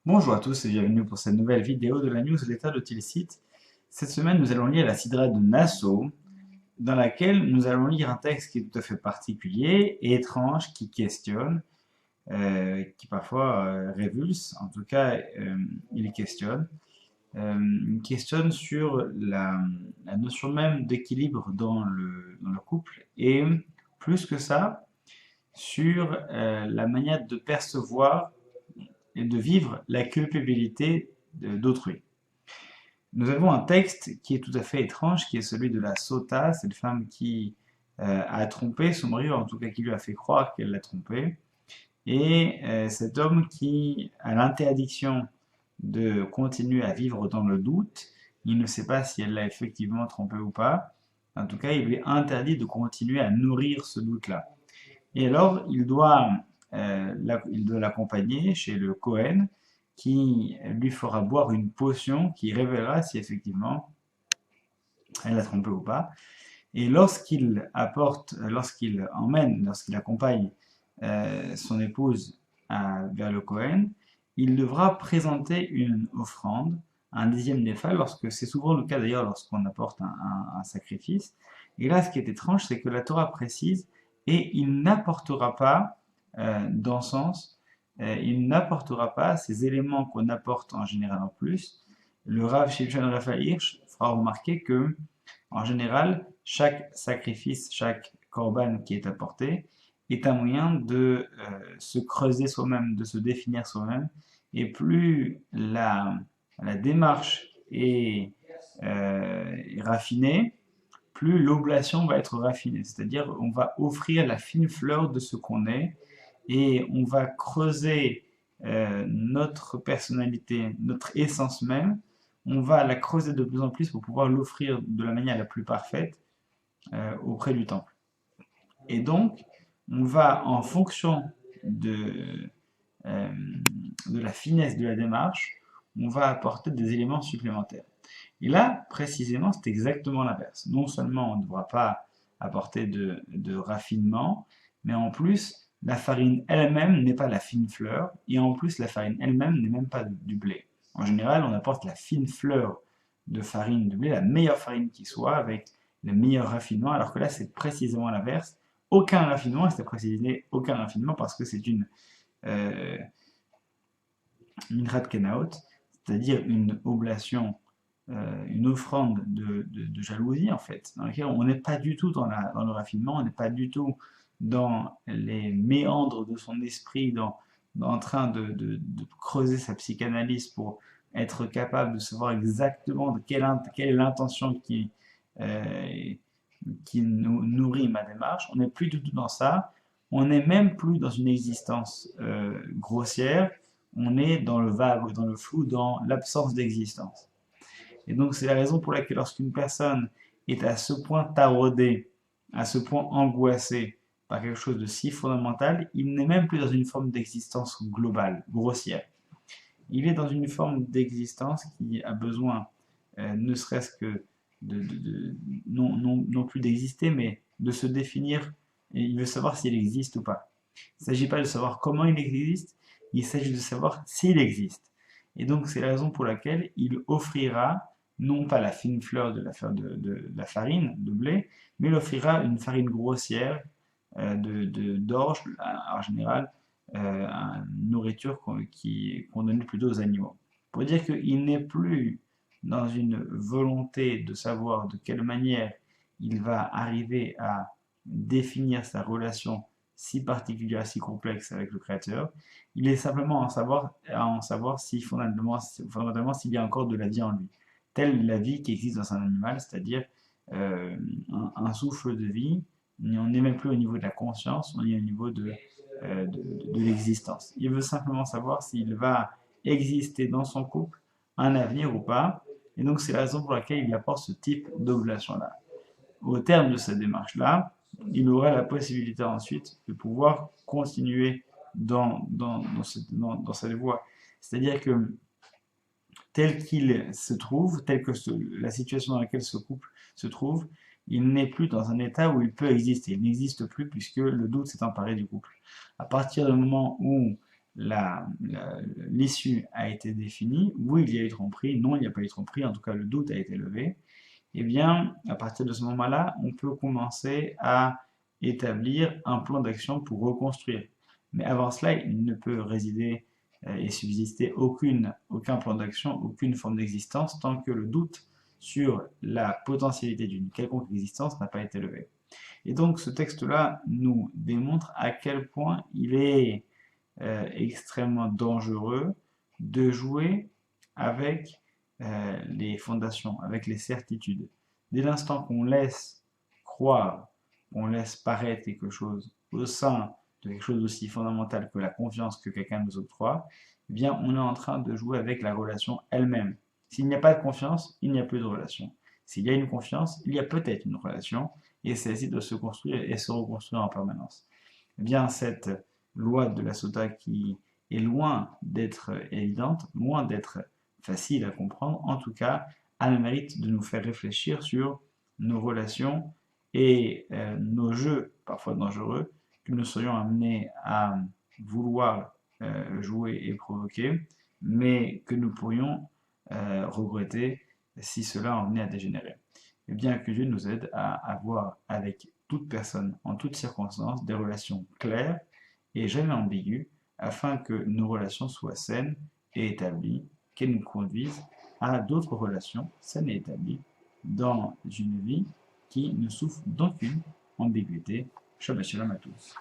Bonjour à tous et bienvenue pour cette nouvelle vidéo de la newsletter de Tilsit. Cette semaine, nous allons lire la Sidra de Nassau, dans laquelle nous allons lire un texte qui est tout à fait particulier et étrange, qui questionne, qui parfois révulse, en tout cas il questionne. Il questionne sur la notion même d'équilibre dans le couple et plus que ça, sur la manière de percevoir et de vivre la culpabilité d'autrui. Nous avons un texte qui est tout à fait étrange, qui est celui de la Sota, cette femme qui a trompé son mari, ou en tout cas qui lui a fait croire qu'elle l'a trompé, et cet homme qui a l'interdiction de continuer à vivre dans le doute, il ne sait pas si elle l'a effectivement trompé ou pas, en tout cas il lui est interdit de continuer à nourrir ce doute-là. Et alors, il doit l'accompagner chez le Cohen, qui lui fera boire une potion qui révélera si effectivement elle l'a trompé ou pas. Et lorsqu'il accompagne son épouse vers le Cohen, il devra présenter une offrande, un dixième d'épha, lorsque c'est souvent le cas d'ailleurs lorsqu'on apporte un sacrifice. Et là, ce qui est étrange, c'est que la Torah précise, et il n'apportera pas d'encens, il n'apportera pas ces éléments qu'on apporte en général en plus. Le Rav Shimshon Raphaël Hirsch fera remarquer que en général, chaque sacrifice, chaque korban qui est apporté est un moyen de se creuser soi-même, de se définir soi-même. Et plus la démarche est raffinée, plus l'oblation va être raffinée. C'est-à-dire, on va offrir la fine fleur de ce qu'on est et on va creuser notre personnalité, notre essence même, on va la creuser de plus en plus pour pouvoir l'offrir de la manière la plus parfaite auprès du temple. Et donc, on va, en fonction euh, de la finesse de la démarche, on va apporter des éléments supplémentaires. Et là, précisément, c'est exactement l'inverse. Non seulement on ne devra pas apporter de raffinement, mais en plus, la farine elle-même n'est pas la fine fleur, et en plus, la farine elle-même n'est même pas du blé. En général, on apporte la fine fleur de farine de blé, la meilleure farine qui soit, avec le meilleur raffinement, alors que là, c'est précisément l'inverse. Aucun raffinement, et c'est précisé aucun raffinement parce que c'est une euh, minrat kenaot, c'est-à-dire une oblation, une offrande de jalousie en fait, dans laquelle on n'est pas du tout dans le raffinement, on n'est pas du tout dans les méandres de son esprit, en train de creuser sa psychanalyse pour être capable de savoir exactement quelle est l'intention euh, qui nous nourrit ma démarche. On n'est plus du tout dans ça. On n'est même plus dans une existence grossière. On est dans le vague, dans le flou, dans l'absence d'existence. Et donc c'est la raison pour laquelle lorsqu'une personne est à ce point taraudée, à ce point angoissée par quelque chose de si fondamental, il n'est même plus dans une forme d'existence globale, grossière. Il est dans une forme d'existence qui a besoin, ne serait-ce que non plus d'exister, mais de se définir. Et il veut savoir s'il existe ou pas. Il ne s'agit pas de savoir comment il existe, il s'agit de savoir s'il existe. Et donc c'est la raison pour laquelle il offrira non pas la fine fleur de la farine de blé, mais il offrira une farine grossière d'orge, en général, une nourriture qu'on donne plutôt aux animaux. Pour dire qu'il n'est plus dans une volonté de savoir de quelle manière il va arriver à définir sa relation si particulière, si complexe avec le Créateur. Il est simplement à en savoir si fondamentalement s'il y a encore de la vie en lui. Telle la vie qui existe dans un animal, c'est-à-dire un souffle de vie. On n'est même plus au niveau de la conscience, on est au niveau de l'existence. Il veut simplement savoir s'il va exister dans son couple un avenir ou pas. Et donc c'est la raison pour laquelle il apporte ce type d'oblation-là. Au terme de cette démarche-là, il aura la possibilité ensuite de pouvoir continuer dans cette voie. C'est-à-dire que tel qu'il se trouve, la situation dans laquelle ce couple se trouve, il n'est plus dans un état où il peut exister. Il n'existe plus puisque le doute s'est emparé du couple. À partir du moment où l'issue a été définie, oui, il y a eu tromperie, non, il n'y a pas eu tromperie, en tout cas le doute a été levé, eh bien, à partir de ce moment-là, on peut commencer à établir un plan d'action pour reconstruire. Mais avant cela, il ne peut résider et subsister aucun plan d'action, aucune forme d'existence, tant que le doute sur la potentialité d'une quelconque existence n'a pas été levé. Et donc ce texte-là nous démontre à quel point il est extrêmement dangereux de jouer avec les fondations, avec les certitudes. Dès l'instant qu'on laisse croire, qu'on laisse paraître quelque chose au sein de quelque chose d'aussi fondamental que la confiance que quelqu'un nous octroie, eh bien on est en train de jouer avec la relation elle-même. S'il n'y a pas de confiance, il n'y a plus de relation. S'il y a une confiance, il y a peut-être une relation, et celle-ci doit se construire et se reconstruire en permanence. Eh bien, cette loi de la Sota qui est loin d'être évidente, loin d'être facile à comprendre, en tout cas, a le mérite de nous faire réfléchir sur nos relations et nos jeux, parfois dangereux, que nous serions amenés à vouloir jouer et provoquer, mais que nous pourrions regretter si cela en venait à dégénérer. Et bien que Dieu nous aide à avoir avec toute personne, en toutes circonstances, des relations claires et jamais ambiguës, afin que nos relations soient saines et établies, qu'elles nous conduisent à d'autres relations saines et établies dans une vie qui ne souffre d'aucune ambiguïté. Shabbat shalom à tous.